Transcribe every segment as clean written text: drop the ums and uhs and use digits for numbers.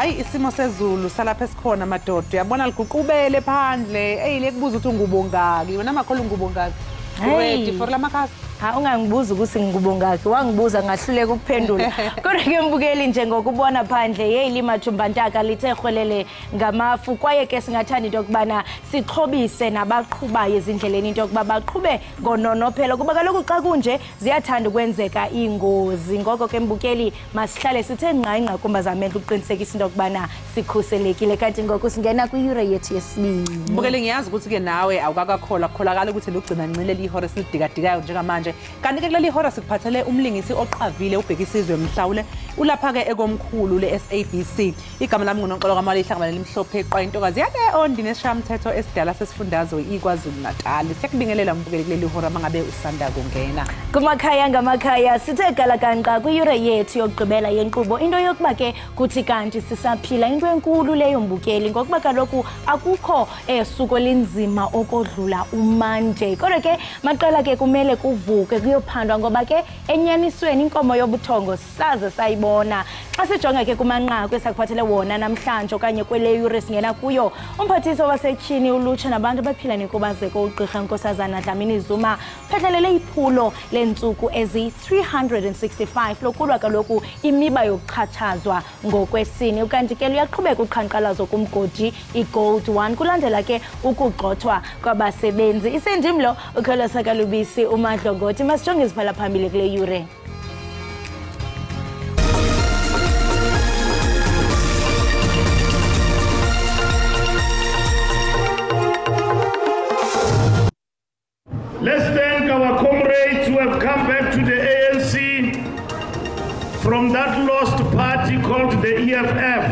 hayi isimo sezulu salapha esikhona madoda uyabona liguqubele phandle lekubuza ukuthi ungubongaki wena makhola ungubongaki ready for lamakhasi ungangibuza ukuthi ngikubongaki wangibuza ngahluleka ukuphendula kodwa ke mbukeli nje ngokubona phandle limajumbantaka lithe khwelele ngamafu kwaye ke singathanda into kubana sixhobise nabaqhubayo ezindleleni into kuba baqhube ngononophelo kuba kaloku xa kunje ziyathanda ukwenzeka ingozi ngoko ke mbukeli masihlale sithe ngqangqa kumbazamela uqinisekisa into kubana sikhuselekile kanti ngoku singena kwi-yure yethu yesibini mbukeli ngiyazi ukuthi ke nawe awukakakhola kukholakala ukuthi lokugcina ncinele ihora silidikadikayo njengamanje kanti ke kuleli hora sikuphathele umlingisi oqavile ubhekisizwe mhlawule ulapha ke ekomkhulu le-SABC igama lami nguNonqolo kaMali ihlanganele imhlophe eqwa intokazi yake ondini esishamthetho esidala sesifundazwe iKwaZulu Natal siyakubingelela mbukeli kuleli hora mangabe usanda kungena kumakhaya ngamakhaya sithe galakanqa kwiyure yethu yokugqibela yenkqubo into yokuba ke kuthi kanti sisaphila into enkulu leyo mbukeli ngokuba kaloku akukho suku linzima okodlula umande kodwa ke maqala ke kumele kuvuke kuyophandwa ngoba ke enyanisweni inkomo yobuthongo saze sayibona xa sijonga ke kumanqaku esakuphathele wona namhlanje okanye kwele yure singena kuyo umphathiso wasetyhini ulutsha nabantu abaphila nenkubazeko ugqirha Nkosazana Dlamini Zuma phethelele iphulo leentsuku ezi-365 lokulwa kaloku imiba yokuxhatshazwa ngokwesini ukanti ke luyaqhubeka uqhankqalazo kumgodi iGold 1 kulandela ke ukugxothwa kwabasebenzi isendimlo ukholisa kalubisi umadlongoti masijonge iziphala phambili kule yure Let's thank our comrades who have come back to the ANC from that lost party called the EFF.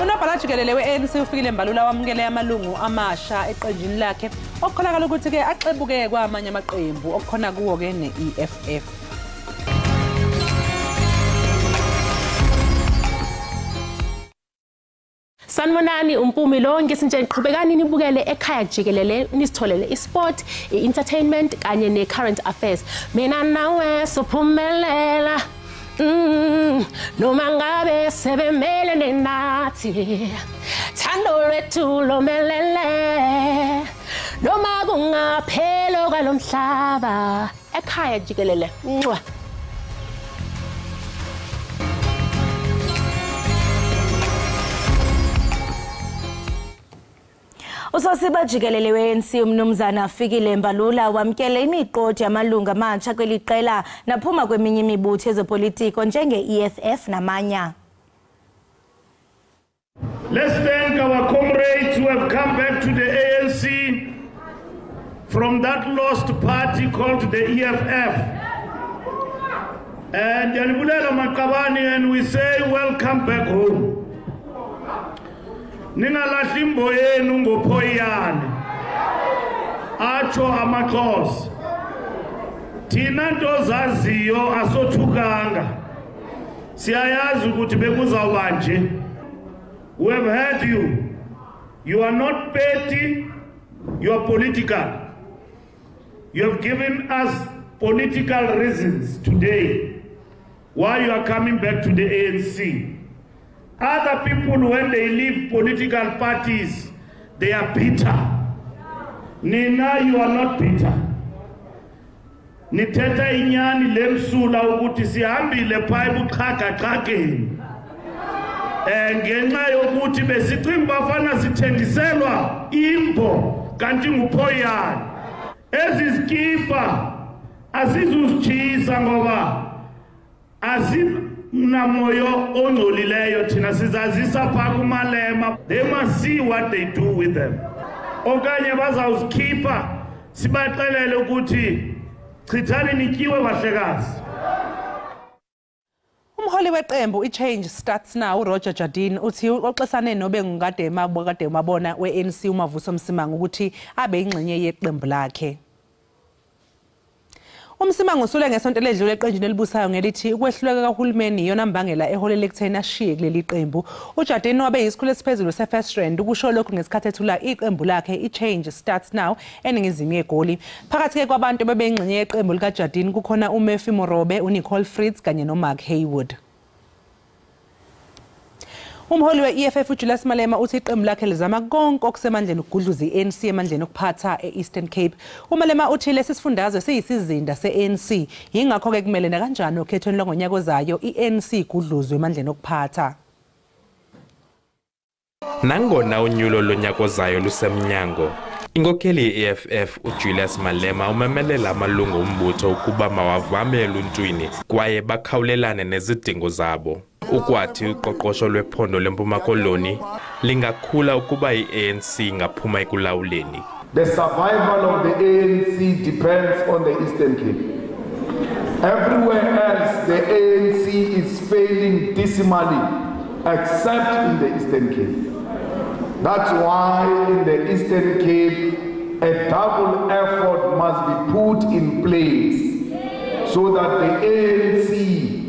Unobhala Jikelele we-ANC ufikile mbalula wamukele amalungu amasha eqenjini lakhe okukholakala ukuthi ke axebuke kwamanye amaqembu okukhona kuwo ke ne-EFF. Sanibonani umpumi lo ngisintshe niqhubekani nibukele ekhaya Jikelele nisitholele isport entertainment kanye ne-current affairs mina nawe sophumelela noma ngabe sebemelene nathi thando lwethu lomelele noma kungaphelo kwalomhlaba ekhaya Jikelele Usosiba Jikelele we-ANC umnumzana afikile mbalula wamkele imiqodi yamalungu amatsha kweliqela naphuma kweminye imibutho yezopolitiko njenge-EFF namanya. Let's thank our comrades who have come back to the ANC from that lost party called the EFF. And Yanibulela Makabani, and we say welcome back home. Ningalahli imbo yenu ngophoyane atsho amaXhosa thina nto zaziyo asothukanga siyayazi ukuthi bekuzawuba nje. We have heard you are not petty, you are political. You have given us political reasons today why you are coming back to the ANC. Other people, when they leave political parties, they are bitter. Nina, you are not bitter. Nithetha inyani lemsula ukuthi sihambile pha ebuxhaka-xhakeni. Ngenxa yokuthi besicinga bafana sithengiselwa imbo kanti nguphoyane. Ezi zikipa asizuzitshisa ngoba namoyo ongcolileyo thina sizazisa pha kumalema. They must see what they do with them. Okanye bazawuzikhipha sibaxelele ukuthi chithani nityiwe bahlekazi. Umholi weqembu i-Change Starts Now uRoger Jardine uthi uxolesane nobe ngukade mabona we-ANC uMavuso Msimangu ukuthi abe ingxenye yeqembu lakhe. Umsimangu usule ngesonto ledlule eqenjini elibusayo ngelithi ukwehluleka kahulumeni iyona mbangela eholele ekutheni ashiye kuleli qembu. uJardine wabe yisikhulu esiphezulu se-First Rand ukusho lokhu ngesikhathi ethula iqembu lakhe i-Change Starts Now eningizimu yeGoli. Phakathi ke kwabantu bebeyingxenye yeqembu likaJardine kukhona uMurphy Morobe, uNicole Fritz kanye noMark Haywood. Umholi we-EFF uJulius Malema uthi iqembu lakhe lizama konke okusemandleni ukugudluza i-ANC emandleni okuphatha e-Eastern Cape. uMalema uthi lesi sifundazwe siyisizinda se-ANC, yingakho-ke kumele nakanjani okhethweni lwangonyaka ozayo i-ANC igudluzwe emandleni okuphatha. Nangona unyulo lonyaka ozayo lusemnyango, inkokheli ye-EFF uJulius Malema umemelela amalungu ombutho ukuba mawavame eluntwini kwaye bakhawulelane nezidingo zabo. Ukwathi uqoqosho lwephondo lempuma koloni lingakhula ukuba i-ANC ingaphuma ekulawuleni. The survival of the ANC depends on the Eastern Cape. Everywhere else the ANC is failing dismally except in the Eastern Cape. That's why in the Eastern Cape a double effort must be put in place so that the ANC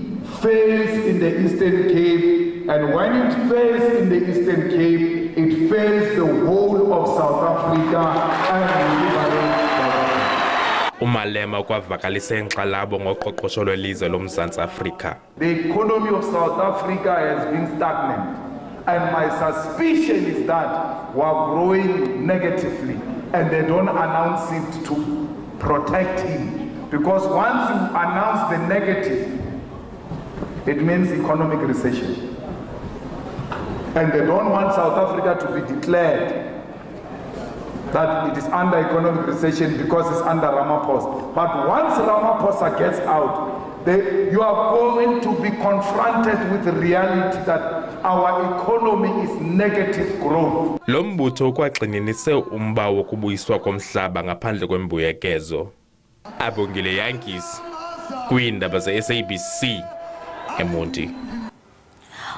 fails in the Eastern Cape, and when it fails in the Eastern Cape, it fails the whole of South Africa and uMalema kwavakalise inxalabo ngoqoqosho lwelizwe loMzantsi Afrika. The economy of South Africa has been stagnant, and my suspicion is that we're growing negatively, and they don't announce it to protect him, because once you announce the negative, it means economic recession. And they don't want South Africa to be declared that it is under economic recession because it's under Ramaphosa. But once Ramaphosa gets out, you are going to be confronted with the reality that our economy is negative growth. Lo mbutho kwagxininise umba wokubuyiswa komhlaba ngaphandle kwembuyekezo. Abongile Yankees kwiindaba ze-SABC eMonti.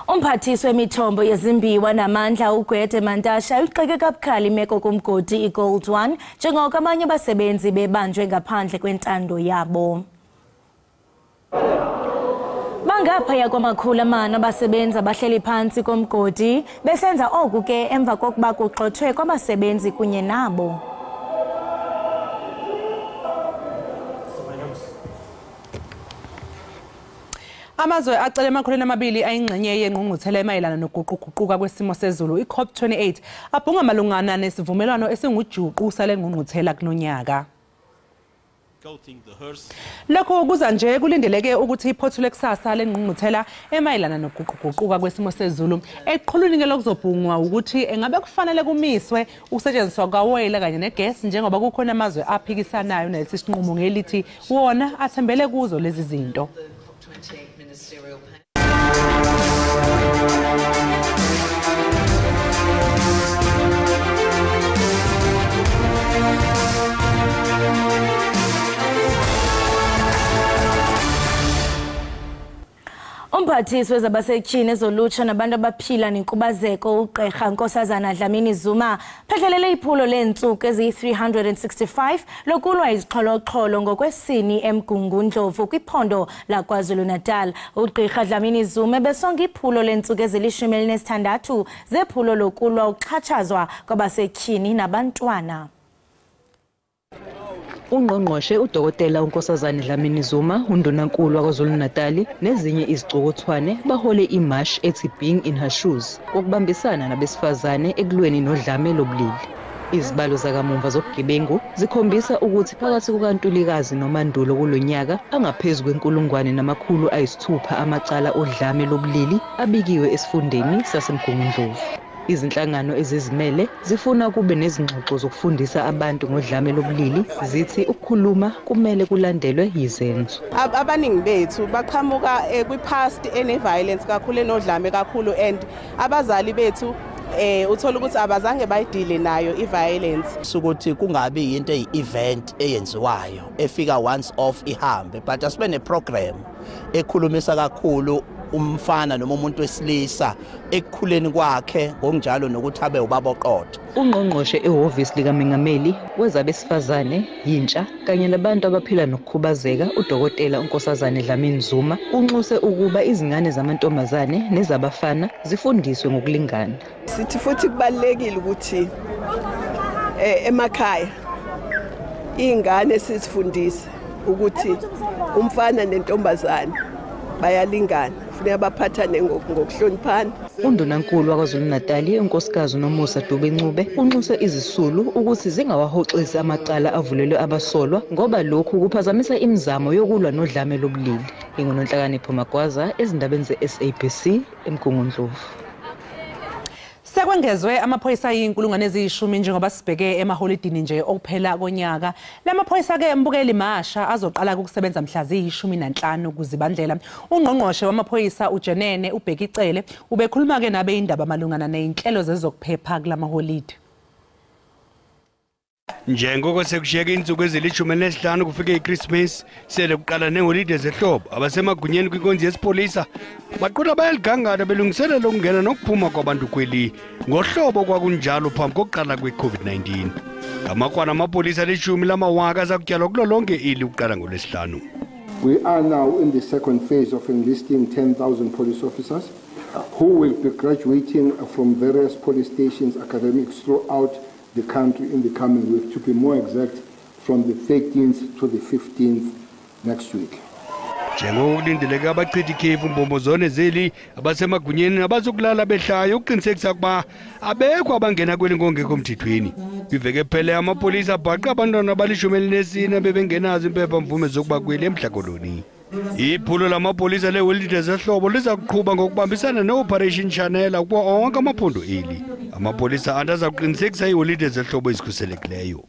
Umphathiswa wemithombo yezimbiwa namandla uGwede Mantashe uxeke kabukhali imeko kumgodi iGold 1 njengoko abanye abasebenzi bebanjwe ngaphandle kwentando yabo. Bangaphaya kwamakhulu amane abasebenzi abahleli phansi komgodi besenza oku ke emva kokuba kugxothwe kwabasebenzi kunye nabo. Amazwe acele emakhulwini amabili ayingxenye yengqungquthela emayelana nokuguquguquka kwesimo sezulu i-COP28 abhunga malungana nesivumelwano esingujuqu sale ngqungquthela kulonyaka. Lokho kuza nje kulindeleke ukuthi iphothule kusasa lengqungquthela emayelana nokuguquguquka kwesimo sezulu eqhulunike lokuzobhungwa ukuthi engabe kufanele kumiswe ukusetshenziswa kwawoyela kanye negas njengoba kukhona amazwe aphikisanayo nalesi sinqumo ngelithi wona athembele kuzo lezi zinto. Umphathiswa wezabasetyhini ezolutsha nabantu abaphila nenkubazeko uGqirha Nkosazana Dlamini Zuma phehlelele iphulo leentsuku eziyi-365 lokulwa izixholo-xholo ngokwesini eMgungundlovu kwiphondo laKwaZulu-Natal. uGqirha Dlamini Zuma besonga iphulo leentsuku ezili-16 zephulo lokulwa ukuxhatshazwa kwabasetyhini nabantwana. Ungqongqoshe uDokotela uNkosazana Dlamini Zuma, undunankulu waKwaZulu-Natal nezinye izicukuthwane bahole imarch ethi Being in Her Shoes ukubambisana nabesifazane ekulweni nodlame lobulili. Izibalo zakamumva zobugebengu zikhombisa ukuthi phakathi kukaNtulikazi noMandulo kulonyaka angaphezulu kwe1,600 amacala odlame lobulili abikiwe esifundeni saseMgungundlovu. Izinhlangano ezizimele zifuna kube nezingxoxo zokufundisa abantu ngodlame lobulili zithi ukukhuluma kumele kulandelwe yizenzo. Abaningi bethu baqhamuka kwi-past ene-violence kakhulu enodlame kakhulu and abazali bethu uthola ukuthi abazange bayidile nayo i-violence. Ukuthi kungabi into eyi-event eyenziwayo efika once off ihambe, but asibe ne-program ekhulumisa kakhulu umfana noma umuntu wesilisa ekukhuleni kwakhe ngokunjalo nokuthi abe ubaba oqotho. Ungqongqoshe ehhovisi likaMengameli wezabesifazane, yintsha kanye nabantu abaphila nokukhubazeka uDokotela uNkosazana Dlamini Zuma unxuse ukuba izingane zamantombazane nezabafana zifundiswe ngokulingana. Sithi futhi kubalekile ukuthi emakhaya ingane sisifundise ukuthi umfana nentombazane bayalingana kufuneka baphathane ngokuhloniphana. UNdunankulu waKwaZulu-Natali unkosikazi uNomusa Dube-Ncube unxuse izisulu ukuthi zingawahoxisi amacala avulelwe abasolwa ngoba lokhu kuphazamisa imizamo yokulwa nodlame lobulili. InguNonhlakanipho Magwaza ezindabeni ze-SABC eMgungundlovu. Sekwengezwe amaphoyisa ayinkulungwane njengoba sibheke emaholidini nje okuphela konyaka. Lamaphoyisa ke mbukeli masha azoqala ukusebenza mhla ziyi-15 kuZibandlela. Ungqongqoshe wamaphoyisa uJenene uBhekicele ubekhuluma ke nabe indaba malungana nezinhlelo zezokuphepha kulamaholidi. Njengoko sekushiyeka insuku ezili-15 kufike iChristmas sele kuqala neholide zehlobo abasemagunyeni kwinkonzo yesipolisa baqhuba bayaligangana belungiselela ukungena nokuphuma kwabantu kweli ngohlobo kwakunjalo phambi kokuqala kwe-COVID-19. Ngamakwana amapolisa ali-10 lamawaka azakutyalwa kulo lonke ili ukuqala ngoLwesihlanu. We are now in the second phase of enlisting 10,000 police officers who will be graduating from various police stations, academics throughout the country in the coming week, to be more exact, from the 13th to the 15th next week. Njengokulindeleka abachitha ikhefu mbombozone zeli abasemagunyeni abazokulala behlayo ukuqinisekisa ukuba abekho abangena kweli ngongekho mthethweni. Kwiveke phele amapolisa abhaqa abantwana abali-14 bebengenazo impepha mvume zokuba kweli emhlakoloni. Iphulo lamapolisa leholide zehlobo liza kuqhuba ngokubambisana ne-Operation Chanela kuwo onke amaphondo eli. Amapolisa aza kuqinisekisa iholide zehlobo ezikhuselekileyo.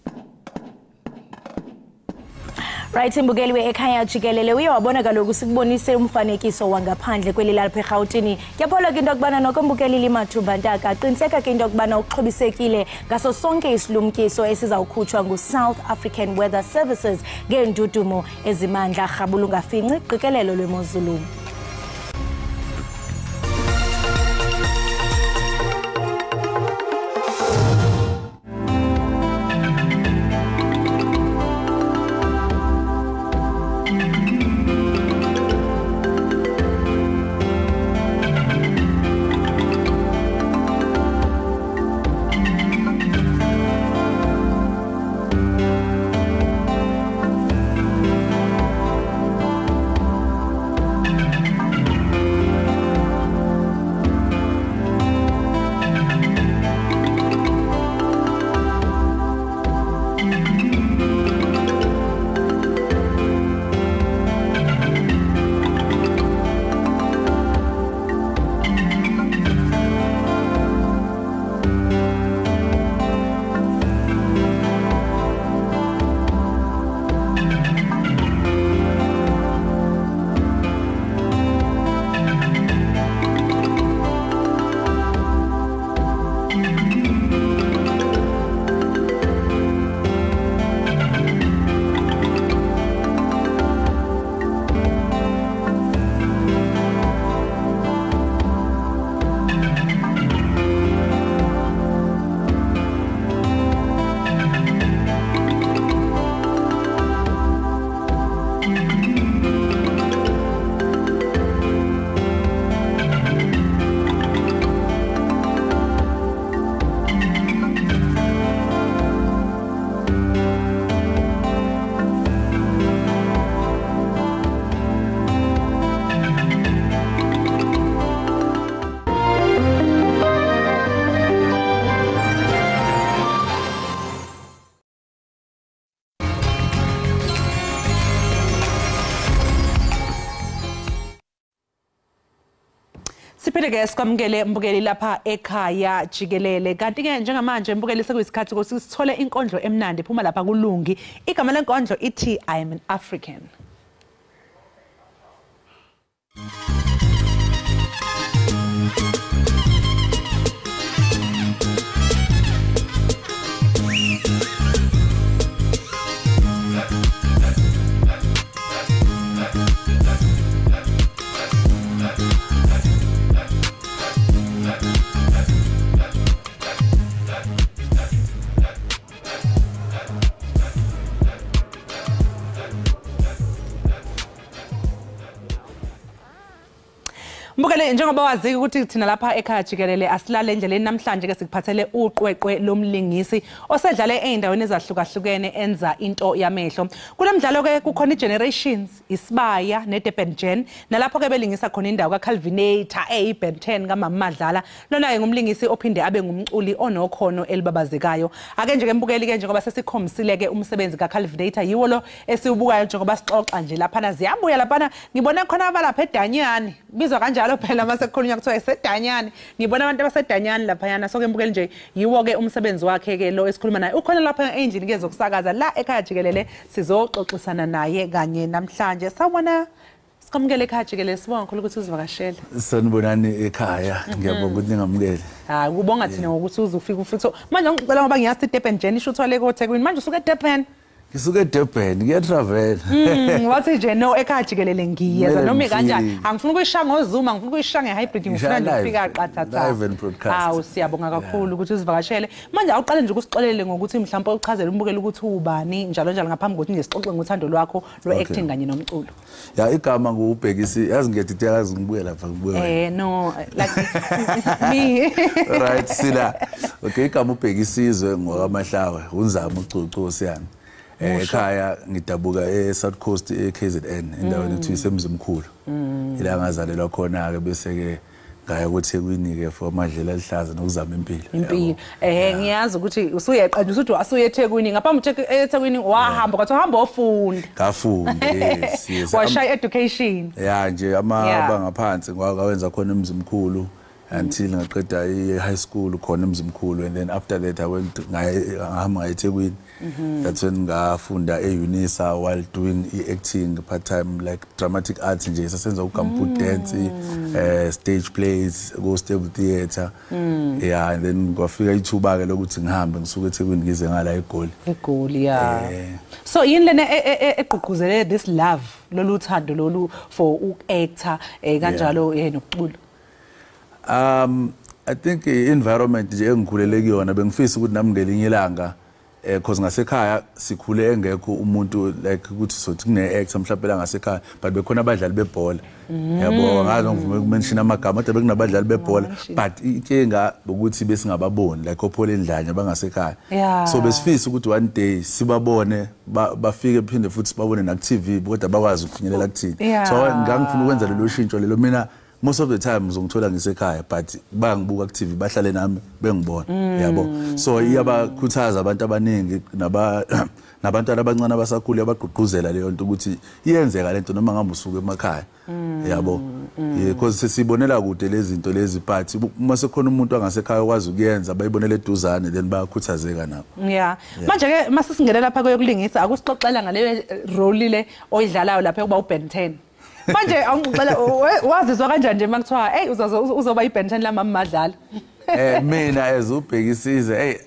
Right, imbukeli we-Ekhaya Jikelele uye wabona kaloku sikubonise umfanekiso wangaphandle kweli lalapha eRhawutini. Kuyaphola ke into yokubana noko mbukeli limathumba ntaka qiniseka ke into yokubana uxhobisekile ngaso sonke isilumkiso esizawukhutshwa ngu-South African Weather Services ngeendudumo ezimandla rhabula ungafinci qikelelo lwemozulu. Siphinde-ke sikwamukele mbukeli lapha ekhaya Jikelele. Kanti-ke njengamanje mbukeli sekuyisikhathi ukuthi sithole inkondlo emnandi phuma lapha kulungi. Igama lenkondlo ithi I am an African. Mbukele njengoba wazi ukuthi thina lapha ekhaya Jikelele asilale endleleni namhlanje ke sikuphathele uqweqwe lomlingisi osedlale eindaweni ezahlukahlukene enza into yamehlo. Kulemidlalo ke kukhona iGenerations, Isibaya neDurban Gen nalapho ke belingisa khona indawo kaCalvinator eyiBen 10 kaMama Madlala. Lona ke ngumlingisi ophinde abe ngumculi onokhono elibabazekayo. Ake nje ke mbukeli ke njengoba sesikhombisile ke umsebenzi kaCalvinator yiwo lo esiubukayo njengoba sixoxa nje lapha ziyabuya lapha ngibona khona abalapha eDanyani bizwa kanjalo phela mase kukhulunywa kuthiwa esedanyani ngibona abantu abasedanyani lapha yana so ke mbukeli nje yiwo ke umsebenzi wakhe ke lo esikhuluma naye ukhona lapha endlini ke zokusakaza la ekhaya Jikelele sizoxoxisana naye kanye namhlanje sawona sikamukele ekhaya Jikelele sibonga kakhulu ukuthi uzivakashele sanibonani ekhaya ngiyabonga ukuthi ningamukele hayi kubonga thina ngokuthi uzufika futhi manje ngicela ngoba ngiyazi iDurban Gen isho uthwale koThekwini manje usuke eDurban ngisuke eDurban ngiyatravel wathi nje no ekhaya Jikelele ngiyeza noma kanjani angifuni ukuyishaya ngozuma ngifuna ukuyishaya ngehybrid ngifuna nje ukufika qathatha live and broadcast hawu siyabonga kakhulu ukuthi uzivakashele manje awuqale nje ukusixolele ngokuthi mhlawumbe uchazele umbukeli ukuthi ubani njalo njalo ngaphambi kokuthi ngesixoxe ngothando lwakho lo acting kanye nomculo ya igama ngubhekisi yazi ngiyadideka yazi ngibuye lapha ngibuye no like me right sila okay igama ubhekisizwe ngokwamahlawe unzama ucucu siyami ekhaya ngidabuka eSouth Coast eKZN endaweni ethiwa isemzimkhulu ila ngazalelwa khona ke bese ke ngaya kuThekwini ke for amadlela alihlaza nokuzama impilo ngiyazi ukuthi usuyeqa nje usuthi asuye eThekwini ngaphambi eThekwini wahamba kwathi uhamba ofunda ngafunda yes washaya education ya nje ngaphansi ngakwenza khona emzimkhulu until ngaqeda high school khona emzimkhulu and then after that I went ngahamba eThekwini that's when ngafunda eUnisa while doing acting part time like dramatic arts nje sasenza ukampu dance stage plays go stable theater yeah and then kwafika ithuba ke lokuthi ngihambe ngisuka eThekwini ngize ngala eGoli so yini lena eqhuquzele this love loluthando lolu for uactor kanjalo nokucula I think environment nje engikhulele kuyona bengifisa ukuthi nami ngelinye ilanga because ngasekhaya sikhule engekho umuntu like ukuthi sothi kune actor mhlawumbe la ngasekhaya but bekhona abadlali bebhola yabo ngazo ngivume ukumention amagama kodwa bekunabadlali bebhola but inkinga ukuthi besingababoni like ophole endlanya bangasekhaya so besifisa ukuthi one day sibabone bafike phinde futhi sibabone na TV kodwa bakwazi ukufinyelela kuthini so ngangifuna ukwenza lelo shintsho lelo mina most of the time uzongithola ngisekhaya but bangibuka ku TV bahlale nami bengibona yabo so iyabakhuthaza abantu abaningi nabantwana abancane abasakhulu abagqugquzela leyo nto ukuthi iyenzeka lento noma ngabe usuke emakhaya yabo because sesibonela kude lezi zinto lezi but uma sekhona umuntu angasekhaya okwazi ukuyenza bayibonele eduzane then bayakhuthazeka nabo manje ke masisingena lapha koyokulingisa akusixoxela ngale role le oyidlalayo lapha kuba uBen 10 manje angicela wazizwa kanjani nje makuthiwa hey uzoba iBen 10 la Mama Madlala mina as ubhekisize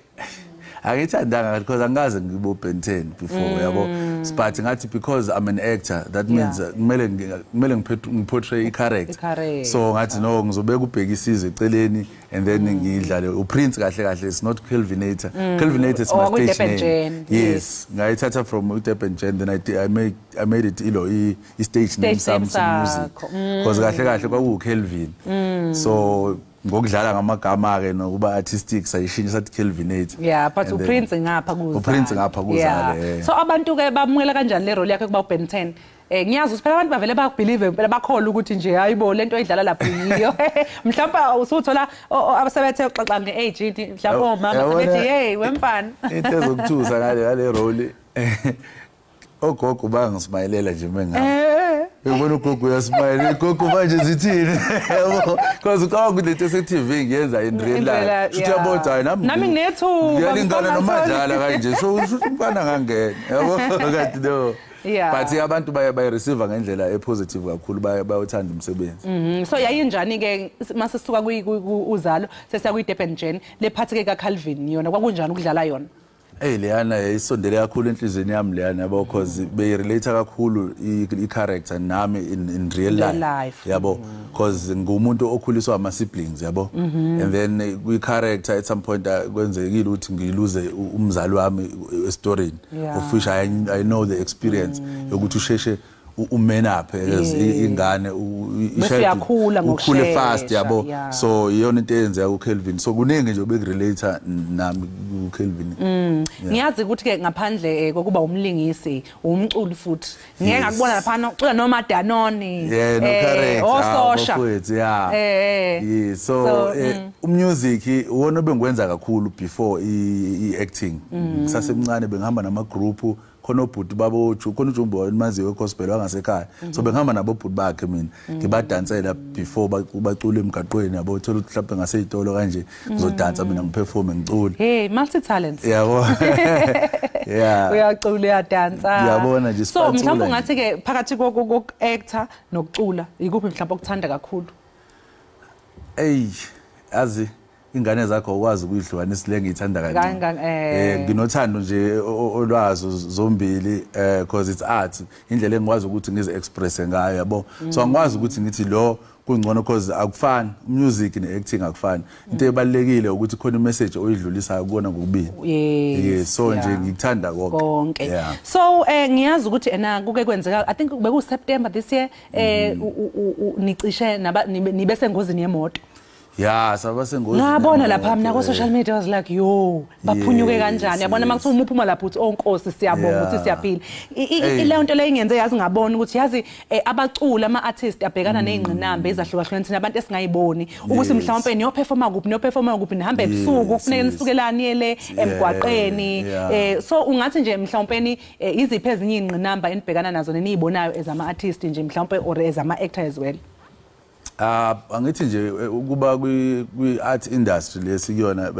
angithandanga because angaze ngibe uBen 10 before yabo but ngathi because I'm an actor that means kumele ngiportray i-character so ngathi no ngizobeka ubhekisize eceleni and then ngidlale uPrince kahle kahle it's not Calvinator is my stage name yes ngayithatha from uDurban Gen then I made it i-stage name some music because kahle kahle kwaku Calvin so ngokudlala ngamagama ke nokuba artistic sayishintsha sathi Calvinator but uPrince ngapha kuzale so abantu ke bamukela kanjani le role yakhe kuba uBen 10 ngiyazi ukuthi phela abantu bavele bakubelieve impela bakholwa ukuthi nje hayibo lento oyidlala lapho yiyo mhlawumbe usuthola abasebethe uxaxa ngeAG mhlawumbe omama sebethi hey wemfana into ezokuthusa ngale role ogogo bangismayelela nje mengabe ubona ugogo uyasmile ugogo manje zithini yabo because uqhawe lento se-TV ngiyenza in real life futhi yabona nami nginethuba ngiyalingana nomadlala kanje so umfana ngangena yabo kathi no but abantu bayireceive ngendlela epositive kakhulu bayothanda umsebenzi so yayinjani ke masisuka uzalo sesiya kuDurban Gen lephatheke kaCalvin yona kwakunjani ukudlala yona leyana isondele kakhulu enhlizweni yami leyana yabo because relate kakhulu i-character nami in real life yabo because ngumuntu okhuliswa ama siblings yabo and then kwi-character at some point kwenzekile ukuthi ngiluze umzali wami estoryini of which I know the experience yokuthi usheshe umenaphe ingane ukhule fast yabo so iyona into eyenzeka uKelvin so kuningi nje obekurelate nami uKelvin ngiyazi ukuthi ke ngaphandle kokuba umlingisi umculi futhi ngeke ngakubona lapha ucula noma Danone ososha so umusic wona obengwenza kakhulu before iacting sasemncane bengihamba nama group khona obhuti baboju khona uJumbo wamaziwe wegospel wangasekhaya so bengihamba nabo bhuti bakhe mina ngibadansela before bacula emgaqweni yabo uthola ukuthi mhlawumbe ngaseyitolo kanje ngizodansa mina ngiperform ngicula hey multi talents yabo uyacula uyadansa ngiyabona nje so mhlawumbe ngathi ke phakathi koku-actor nokucula ikuphi mhlawumbe okuthanda kakhulu azi ingane zakho ukwazi ukuyihlukanisa le ngiyithanda kancane nginothando nje olwazo zombili because it's art indlela engikwazi ukuthi ngize express ngayo yabo so angikwazi ukuthi ngithi lo kungcono because akufani music neacting akufani into ebalekile ukuthi khona imessage oyidlulisayo kubona ngokubili so nje ngikuthanda konke so ngiyazi ukuthi ena kuke kwenzeka I think beku September this year nicishe nibe sengozini yemoto saba sengozini ngabona lapha mina ku social media was like yo baphunyuke kanjani yabona makuthiwa umuphuma lapha uthi onkosi siyabonga ukuthi siyaphila ile nto le ingenze yazi ngabona ukuthi yazi abacula ama artists abhekana nezingqinamba ezahlukahlukene thina abantu esingayiboni ukuthi mhlawumbe niyoperforma kuphi nihambe ebusuku kufuneka nisukelani yele emgwaqeni so ungathi nje mhlawumbe iziphi ezinye izingqinamba enibhekana nazo neniyibonayo as ama artists nje mhlawumbe or as ama actors as well angithi nje ukuba kwi art industry lesikuyona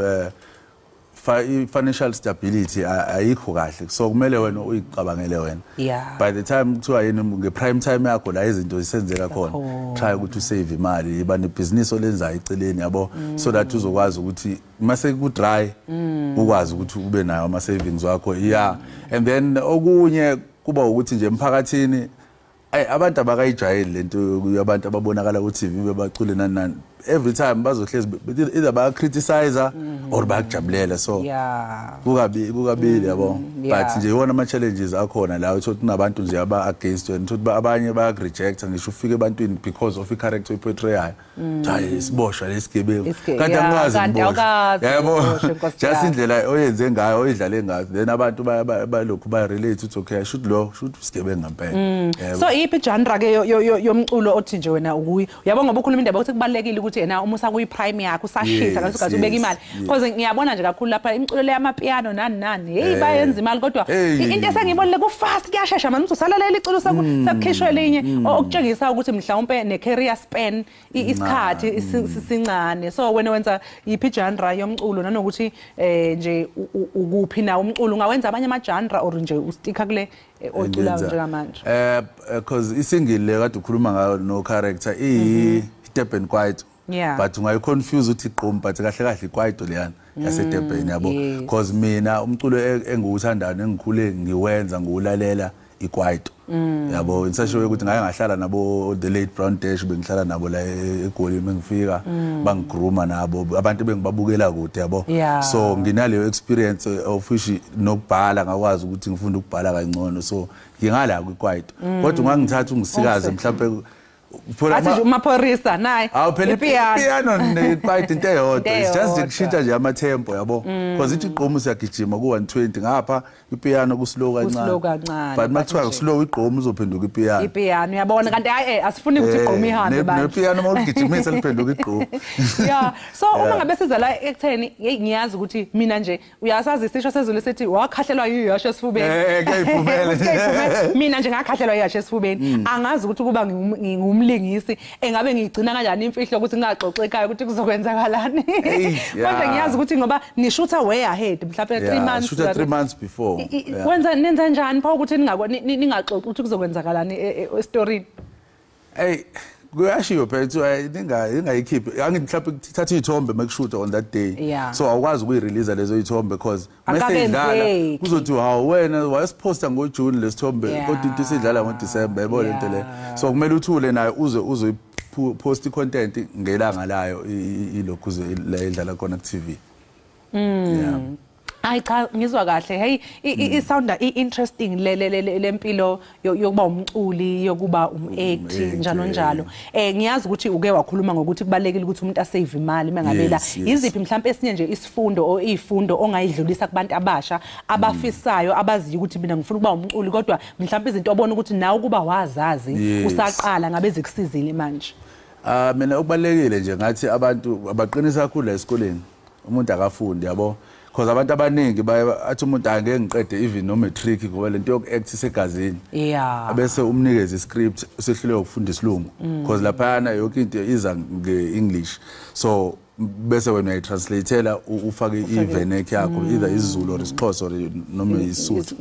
financial stability ayikho kahle so kumele wena uyicabangele wena by the time kuthiwa yini ngeprime time yakho la izinto zisenzeka khona try ukuthi usave imali iba nebusiness olenza eceleni yabo so that uzokwazi ukuthi mase ku dry ukwazi ukuthi ube nayo ama savings wakho and then okunye kuba ukuthi nje emphakathini abantu abakayijayeli lento abantu ababonakala ku TV bebacule nani every time bazohlezi either ba criticize or bakujabulela so kukabili yabo but nje yona ama challenges akhona la uthi kunabantu nje aba against wena uthi abanye baya reject ngisho ufike ebantwini because of i character portrayal hayi isiboshwa lesigebengu kanti angazi yabo just indlela oyenze ngayo oyidlale ngayo then abantu balokhu ba relate uthi okay should isigebengu ngempela so iphi genre ke yomculo othi nje wena ukuyi yabo ngoba ukhuluma indaba ukuthi kubalekile ukuthi yena uma usakuyi prime yakho usashisa ngathi ubeka imali because ngiyabona nje kakhulu lapha imculo le yamapiano nani hey bayenza imali kodwa into esengibonile ku fast kuyashesha manje uzosalalela iculo sakukhishwe elinye okutshengisa ukuthi mhlawumbe ne career span isikhathi sincane so wena wenza iphi genre yomculo nanokuthi nje ukuphi na umculo ungawenza abanye ama genre or nje usticka kule oculayo njengamanje because isingile kade ukhuluma ngayo no character step and quiet but ungayiconfuse uthi igqom but kahle kahle kwaito leyana yaseDurban yabo because mina umculo engiwuthandayo engikhule ngiwenza ngiwulalela ikwaito yabo insasho ukuthi ngake ngahlala nabo the late Brown Dash bengihlala nabo la eGoli mengifika bangigruma nabo abantu bengibabukela kude yabo so nginaleyo experience of which nokubhala ngakwazi ukuthi ngifunda ukubhala kangcono so ngingala kwikwaito kodwa ungangithatha ungisikaze mhlawumbe athi umaphorisa naye phela ipiano nekwaito into eyodwa it's just ukushintsha nje ama tempo yabo because ithi igqomu siyagijima ku 120 ngapha ipiano ku slow kancane but makuthiwa slow igqomu uzophenduka ipiano uyabona kanti asifuni ukuthi igqomu ihambe manje nepiano mawugijimisa liphenduka igqomu so uma ngabe siza la ekutheni ngiyazi ukuthi mina nje uyasazi isisho sezulu sethi wakhahlelwa yiyasho esifubeni kayiphumelele mina nje ngakhahlelwa yiyasho esifubeni angazi ukuthi kuba ngumlingisi engabe ngigcina kanjani imfihlo ukuthi ngingaxoxa ekhaya ukuthi kuzokwenzakalani manje ngiyazi ukuthi ngoba nishutha way ahead mhlawumbe 3 months shutha 3 months before nenza njani pha ukuthi ningaxoxa ukuthi kuzokwenzakalani e-story kuyashiyo phela ingayikhiphi angithi mhlawumbe thatha izithombe makushoot on that day so awukwazi ukuyirelease lezo izithombe because mase idlala kuzothi hawo wena wayesiposta ngoJune lesithombe kodwa into isidlala ngoDecember yabo lento le so kumele uthule nayo uze post content ngelanga layo ilokhu la idlala khona ku TV Hayi cha ngizwa kahle hey isounda interesting lempilo yokuba umculi yokuba umact njalo njalo ngiyazi ukuthi uke wakhuluma ngokuthi kubalekile ukuthi umuntu asave imali mangabela iziphi mhlawumbe esinye nje isifundo o izifundo ongayidlulisa kubantu abasha abafisayo abaziyo ukuthi mina ngifuna ukuba umculi kodwa mhlawumbe izinto obona ukuthi nawe kuba wazazi usaqala ngabe zikusizile manje mina ukubalekile nje ngathi abantu abaqinisa kakhulu la esikoleni umuntu akafundi yabo because abantu abaningi athi umuntu angeke ngiqede even no matric ngoba lento yokuact isegazini bese umnikeza iscript usehlulwe ukufunda isilungu because lapha yonke into iza ngeEnglish so bese wena uyitranslateela ufake ivernac yakho either isiZulu or isiXhosa or noma isiSuthu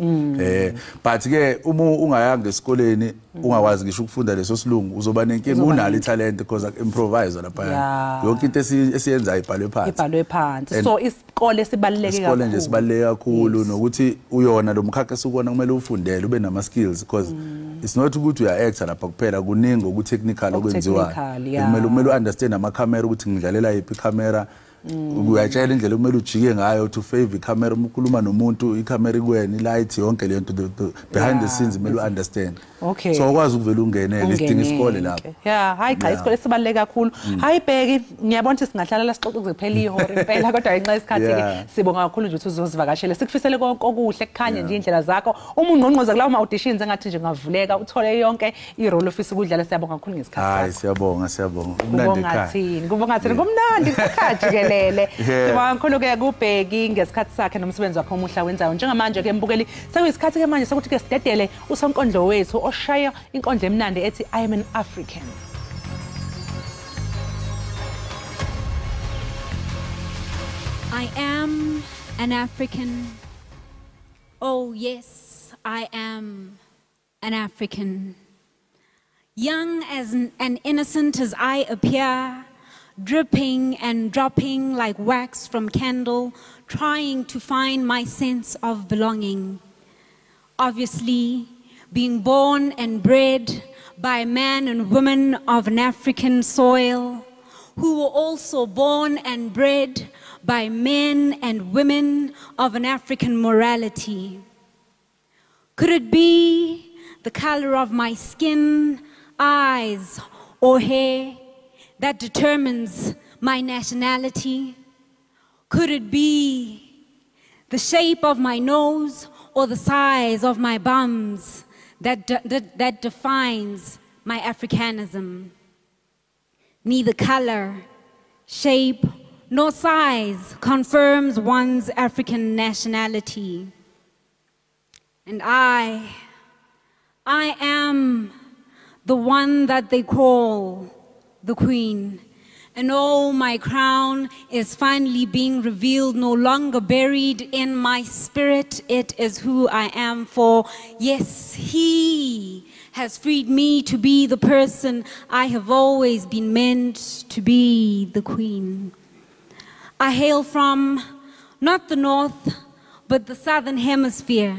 but ke uma ungayanga esikoleni ungakwazi ngisho ukufunda leso silungu uzoba nenkinga unalo italent because improvise lapha yonke into esiyenza ibhalwe phansi so isikole sibaluleke kakhulu isikole nje sibaluleke kakhulu nokuthi uyona lo mkhakha esukona kumele ufundele ube nama skills because it's not ukuthi uya actor lapha kuphela kuningi oku technical okwenziwa kumele understand ama camera ukuthi ngidlalela iphi camera uyatshela indlela kumele ujike ngayo to favor camera ukukhuluma nomuntu icamera ikwena ilight yonke le nto behind the scenes kumele understand so ukwazi ukuvela ungenele isidinga isikole lapho hayi cha isikole sibaluleke kakhulu hayi bheki ngiyabona ukuthi singahlala la sixoxe kuze kuphela ihora impela kodwa inxa isikhathi ke sibonga kakhulu nje ukuthi uzosivakashela sikufisele konke okuhle kukhanye nje indlela zakho uma ungqongqoza kulawo auditions engathi nje ngavuleka uthole yonke irole office ukudlala siyabonga kakhulu ngesikhathi sakho hayi siyabonga umnandi ekhaya kubonga thina kumnandi Jikelele sibonga kakhulu ke kubheki ngesikhathi sakhe nomsebenzi wakhe omuhla wenzayo njengamanje ke mbukeli sekuyisikhathi ke manje sokuthi ke sidedele usonkondlo wethu oshaya inkondlo emnandi ethi I am an African. I am an African. Oh yes, I am an African. Young and innocent as I appear, dripping and dropping like wax from candle, trying to find my sense of belonging. Obviously, being born and bred by man and women of an African soil, who were also born and bred by men and women of an African morality. Could it be the color of my skin, eyes, or hair that determines my nationality? Could it be the shape of my nose or the size of my bums that defines my Africanism? Neither color, shape, nor size confirms one's African nationality. And I am the one that they call the Queen. And oh, my crown is finally being revealed, no longer buried in my spirit. It is who I am, for yes, He has freed me to be the person I have always been meant to be, the Queen. I hail from not the north, but the southern hemisphere.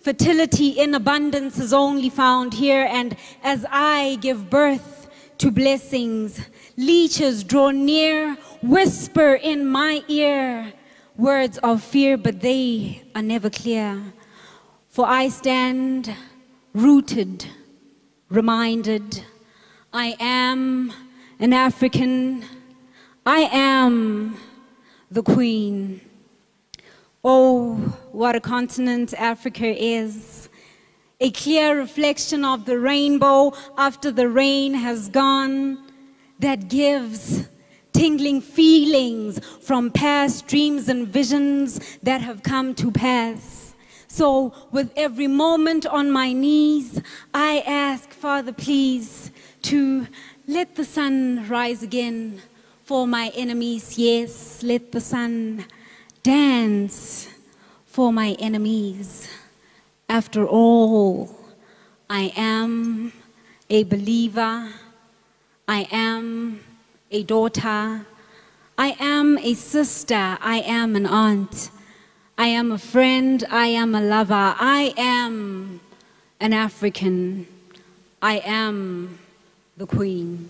Fertility in abundance is only found here, and as I give birth to blessings, leeches draw near, whisper in my ear words of fear, but they are never clear. For I stand rooted, reminded, I am an African, I am the Queen. Oh, what a continent Africa is. A clear reflection of the rainbow after the rain has gone, that gives tingling feelings from past dreams and visions that have come to pass. So with every moment on my knees, I ask, Father, please, to let the sun rise again for my enemies. Yes, let the sun dance for my enemies. After all, I am a believer, I am a daughter, I am a sister, I am an aunt, I am a friend, I am a lover, I am an African, I am the Queen.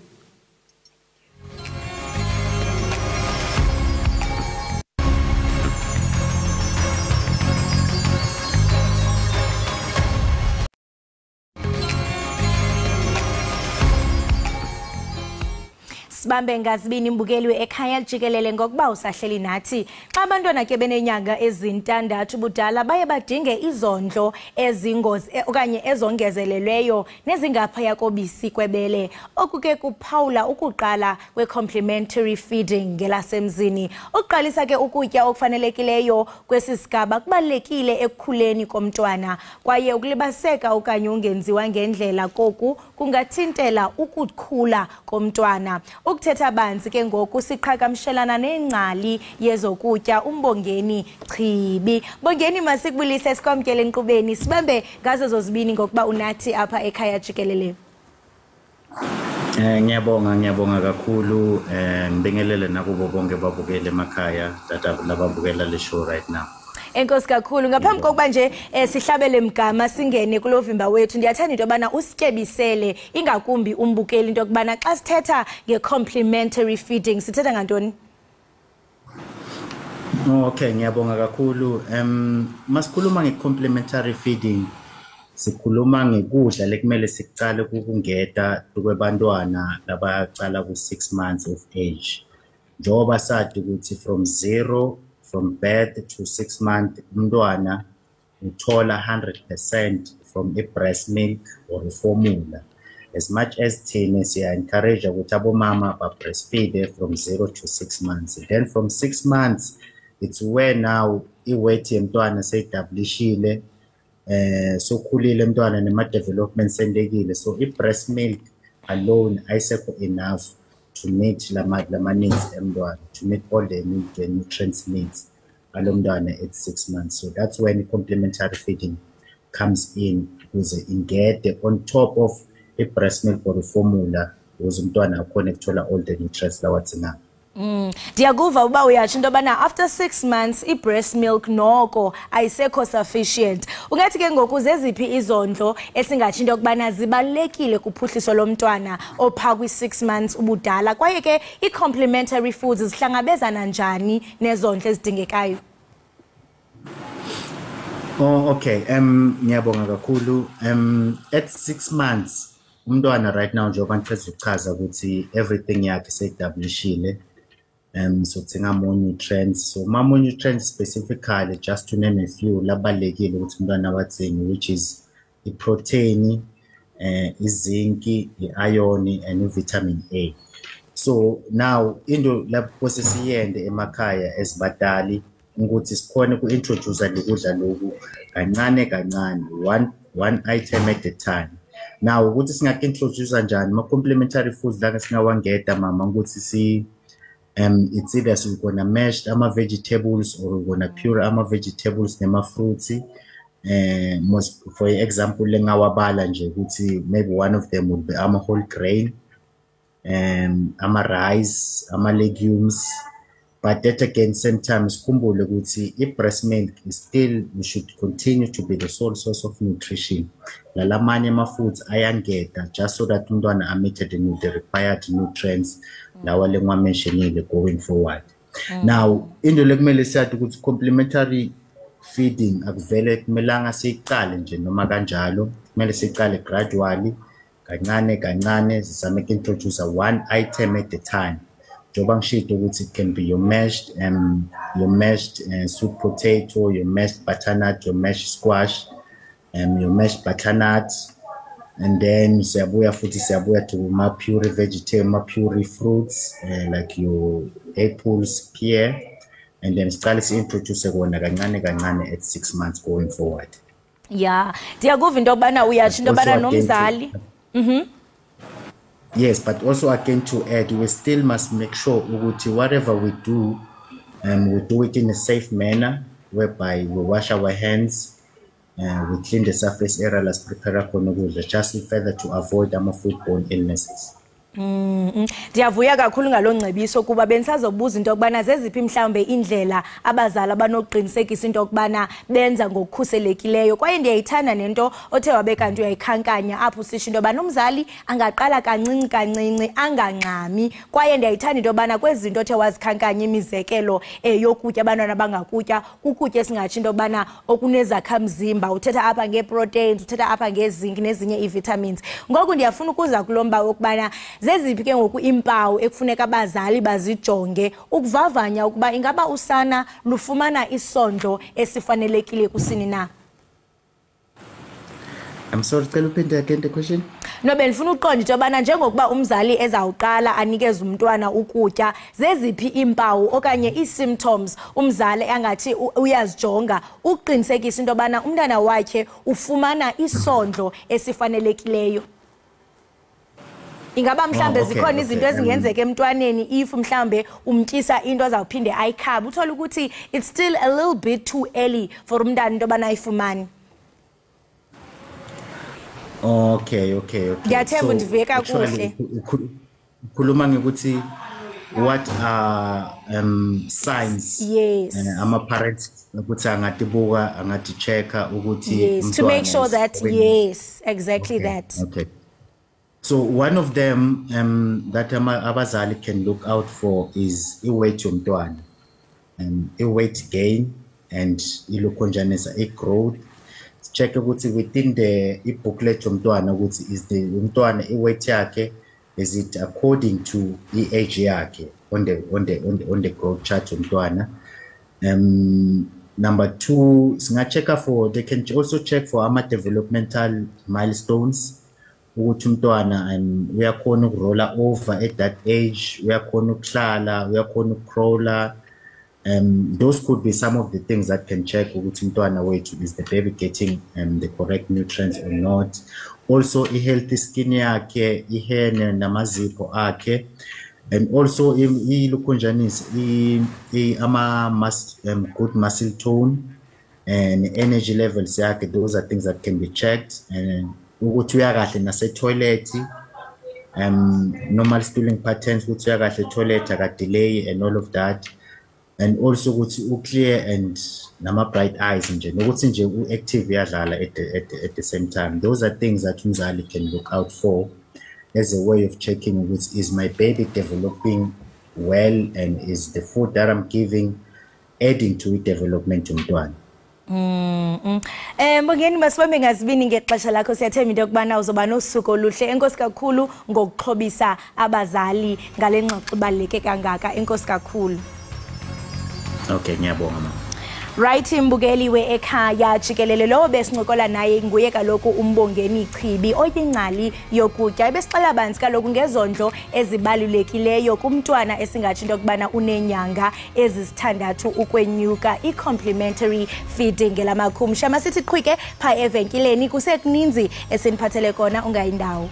Sibambe ngazibini imbukeli Ekhaya Jikelele ngokuba usahleli nathi. Xa abantwana ke benenyanga ezintandathu budala baye badinge izondlo ezingozi okanye ezongezelelweyo nezingaphaya kobisi kwebele. Okuke kuphawula ukuqala we-complementary feeding ngelasemzini. Ukuqalisa ke ukutya okufanelekileyo kwesisigaba kubalekile ekukhuleni komntwana. Kwaye ukulibaseka okanye ungenziwa ngendlela koku kungathintela ukukhula komntwana. Ukuthetha banzi ke ngoku siqhagamshelana nengcali yezokutya uMbongeni Chibi. Bongeni masikubulise sikwamkele enkqubeni sibambe ngazo zozibini ngokuba unathi apha Ekhaya Jikelele. Ngiyabonga kakhulu ngibingelele nakubo bonke babukele emakhaya lababukela le show right now. Enkosi kakhulu ngaphambi kokuba nje sihlabele mgama singene kulovimba wethu ndiyathanda into yobana usityebisele ingakumbi umbukeli into yokubana xa sithetha nge-complementary feeding sithetha ngantoni? Okay, ngiyabonga kakhulu. Masikhuluma nge-complementary feeding sikhuluma ngekudla lekumele sikucale ukungeta kwebantwana labaqala ku-6 months of age. Njengoba sathi ukuthi from birth to 6 months, umntwana uthola 100% from a breast milk or a formula. As much as thina siya encourage ukuthi abomama ba breastfeed from 0 to 6 months. Then from 6 months, it's where now iweight yemntwana seyidabulishile, sokhulile mntwana nema-development sendekile. So i-breast milk alone ayisekho enough to meet lama needs emntwana, to meet all the nutrients needs alomntwana at 6 months. So that's when complementary feeding comes in, ukuze ingede on top of a breast milk or a formula ukuze umntwana akhone ukuthola all the nutrients lawadingayo. Ndiyakuva uba uyatsho into yobana after 6 months i-breast milk noko ayisekho sufficient. Ungathi ke ngoku zeziphi izondlo esingatsho into yokubana zibalulekile kuphuhliso lomntwana opha kwi-6 months ubudala, kwaye ke i-complementary foods zihlangabezana njani nezondlo ezidingekayo? Okay, ngiyabonga kakhulu. At 6 months umntwana right now njengoba ngiqeda ukuchaza ukuthi everything yakhe seyidabulishile. So thinga more nutrients. So more nutrients specifically, just to name a few, labalekile ukuthi umntwana wathini, which is the protein, zinc, iron, and vitamin A. So now into lapho sesiyende emakhaya esibadali ukuthi sikhona ku-introduce lokudla loku kancane one item at a time. Now ukuthi singaki-introduce njani ma-complementary foods la singawangeta mama ukuthi it's either so we're gonna mash ama-vegetables or we're gonna pure ama-vegetables nema-fruits. Most, for example, lengawabala nje ukuthi maybe one of them would be whole grain, ama-rice, ama-legumes. But that again, same time, sikhumbule ukuthi i-breast milk is still, we should continue to be the sole source of nutrition. Lalamanye ama-foods ayangeta just so that umntwana amithe the required nutrients lawa lengwa mentionile going forward. Now, into lekumele siyathi ukuthi complementary feeding akuvele kumelanga siyiqale nje noma kanjalo, kumele siyiqale gradually, kancane sizame introduce one item at a time. Njengoba ngishilo ukuthi it can be your mashed sweet potato, your mashed butternut, your mashed squash, your mashed butternut, and then siyabuya to my pure vegetable, my pure fruits, like your apples, pear, and then siqale introduce kona kancane at 6 months going forward. Yeah, ndiyakuva into yobana uyatsho into yobana nomzali. Yes, but also again to add, we still must make sure ukuthi whatever we do it in a safe manner, whereby we wash our hands, we clean the surface area, let's prepare just further to avoid foodborne illnesses. Ndiyavuya kakhulu ngalongcebiso kuba bensazobuza into yokubana zeziphi mhlawumbe indlela abazali abanokuqinisekisa into yokubana benza ngokukhuselekileyo, kwaye ndiyayithanda nento othe wabe kanti uyayikhankanya apho sisho into yobana umzali angaqala kancinci angangxami, kwaye ndiyayithanda into yobana kwezinto othe wazikhankanya imizekelo yokutya abantwana bangakutya ukutya esingatsho into yokubana okunezakha mzimba, uthetha apha ngeproteins, uthetha apha ngezinc nezinye ivitamins. Ngoku ndiyafuna ukuza kulomba ukubana zeziphi ke ngoku impawu ekufuneka abazali bazijonge ukuvavanya ukuba ingaba usana lufumana isondlo esifanelekile kusini na? I'm sorry, cela uphinde again the question. No, benifuna uqonda into yobana njengokuba umzali ezawuqala anikeze umntwana ukutya, zeziphi impawu okanye ii-symptoms umzali angathi uyazijonga uqinisekisa into yobana umntana wakhe ufumana isondlo esifanelekileyo? Ingaba mhlambe zikhona izinto ezingenzeka emntwaneni if mhlambe umtyisa into azawuphinde ayikhaba, uthola ukuthi it's still a little bit too early for umntana into yobana ayifumane? Okay. Ngiyathemba undive kakuhle. Ukhuluma ngokuthi what are signs? Yes. Ama parents ukuthi angatibuka angati-checka ukuthi yes, to make sure that yes, exactly that. Okay. So one of them that abazali can look out for is i-weight yomntwana, i-weight gain and ilokhonjanisa i-growth. Check ukuthi within the booklet yomntwana ukuthi is the umntwana i-weight yakhe, is it according to i-age yakhe on the growth chart yomntwana. Number two, they can also check for ama-developmental milestones ukuthi umntwana uyakhona ukurolla over at that age, uyakhona ukuhlala, uyakhona ukucrawla. Those could be some of the things that can check ukuthi umntwana wethu is the baby getting the correct nutrients or not. Also i-healthy skin yakhe, i-hair namazipho akhe, and also ilukhunjanisa good muscle tone and energy levels yakhe. Those are things that can be checked. And ukuthi uyakahle nase-toilet, normal stooling patterns, ukuthi uyakahle toilet akadelay and all of that. And also ukuthi clear and nama bright eyes nje nokuthi nje active yadlala at the same time. Those are things that umzali can look out for as a way of checking ukuthi is my baby developing well and is the food that I'm giving adding to the development yomntwana. Mbongeni masibambe ngazibini ngexesha lakho, siyathemba into yokubana uzoba nosuku oluhle. Enkosi kakhulu ngokuxhobisa abazali ngale ngxoxo ibaluleke kangaka. Enkosi kakhulu. Okay, ngiyabonga mama. Right, mbukeli we-Ekhaya Jikelele lo besincokola naye nguye kaloku uMbongeni Chibi oyingcali yokutya. Ebesixela banzi kaloku ngezondlo ezibalulekileyo kumntwana esingathi into yokubana unenyanga ezisithandathu ukwenyuka, i-complementary feeding ngelamakhumsha. Masithi qhwike pha evenkileni kusekuninzi esiniphathele kona, ungayindawo.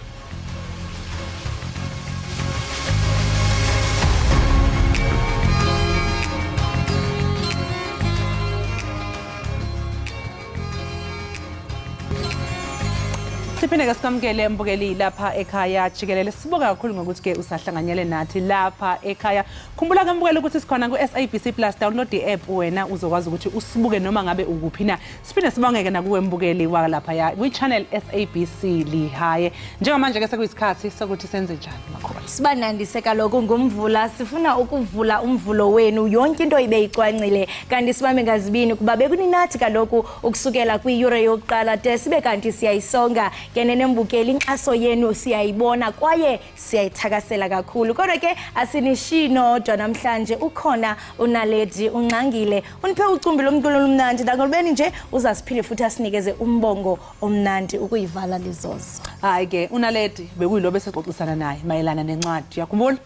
Siphinde ke sikamkele mbukeli lapha ekhaya Jikelele. Sibonga kakhulu ngokuthi ke usahlanganyele nathi lapha ekhaya. Khumbula ke mbukeli ukuthi sikhona ku SABC Plus, download i-app wena uzokwazi ukuthi usibuke noma ngabe ukuphi na. Siphinde sibongeke na kuwe mbukeli wa lapha ya kwi channel SABC lihaye. Njengamanje ke sekuyisikhathi sokuthi senze njani makhosi. Sibanandise kaloku ngomvula, sifuna ukuvula umvulo wenu, yonke into ibe icwancile. Kanti sibambe ngazibini kuba bekuninathi kaloku ukusukela kwi-yure yokuqala de sibe kanti siyayisonga. Kenene mbukeli inkxaso yenu siyayibona kwaye siyayithakasela kakhulu. Kodwa ke asinishino kodwa namhlanje ukhona uNaledi unqangile uniphe ucumbi lomculo omnandi ngolubeni nje uzasiphile futhi asinikeze umbongo omnandi ukuyivala lizozo. Hayi ke uNaledi bekuyilo bese xoxisana naye mayelana nencwadi, yakhumbula?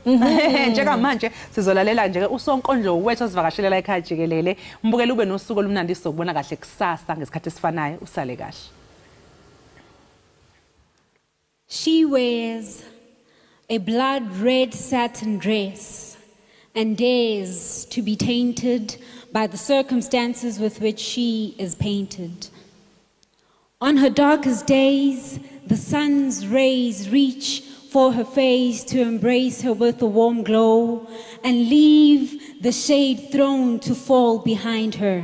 Njengamanje sizolalela nje usonkondlo wethu osivakashelela ekhaya Jikelele. Mbukeli ube nosuku olumnandi sizobona kahle kusasa ngesikhathi esifanayo, usale kahle. She wears a blood-red satin dress and dares to be tainted by the circumstances with which she is painted. On her darkest days, the sun's rays reach for her face to embrace her with a warm glow and leave the shade thrown to fall behind her.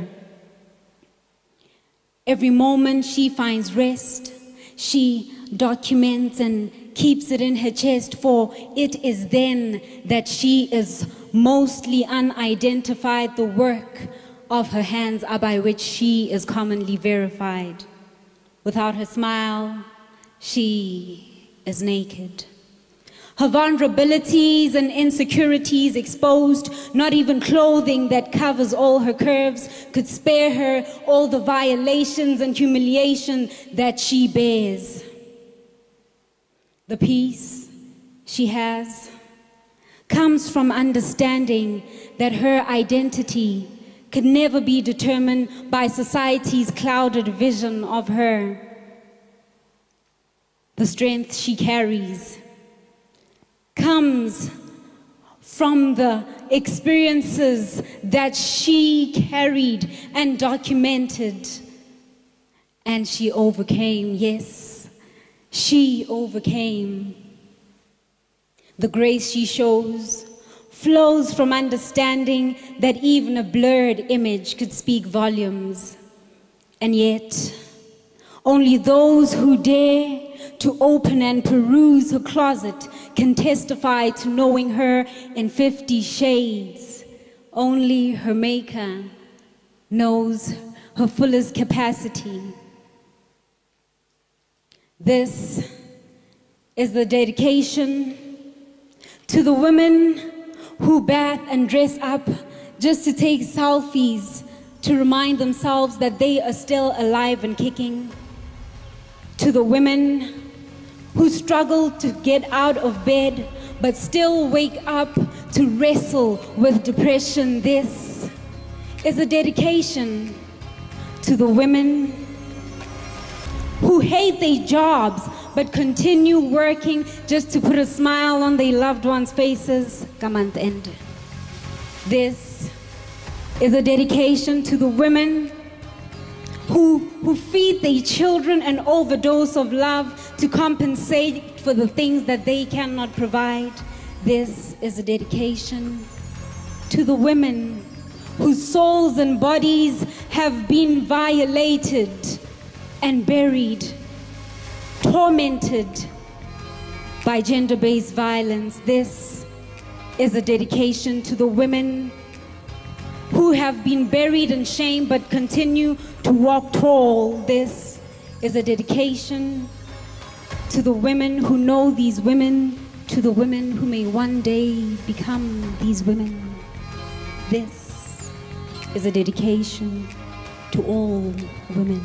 Every moment she finds rest, she documents and keeps it in her chest, for it is then that she is mostly unidentified. The work of her hands are by which she is commonly verified. Without her smile, she is naked. her vulnerabilities and insecurities exposed, not even clothing that covers all her curves could spare her all the violations and humiliation that she bears. The peace she has comes from understanding that her identity could never be determined by society's clouded vision of her. The strength she carries comes from the experiences that she carried and documented, and she overcame. Yes, she overcame. The grace she shows flows from understanding that even a blurred image could speak volumes. And yet, only those who dare to open and peruse her closet can testify to knowing her in 50 shades. Only her maker knows her fullest capacity. This is the dedication to the women who bath and dress up just to take selfies to remind themselves that they are still alive and kicking. To the women who struggle to get out of bed but still wake up to wrestle with depression. This is a dedication to the women who hate their jobs but continue working just to put a smile on their loved ones' faces come month end. This is a dedication to the women who feed their children an overdose of love to compensate for the things that they cannot provide. This is a dedication to the women whose souls and bodies have been violated and buried, tormented by gender-based violence. This is a dedication to the women who have been buried in shame but continue to walk tall. This is a dedication to the women who know these women, to the women who may one day become these women. This is a dedication to all women.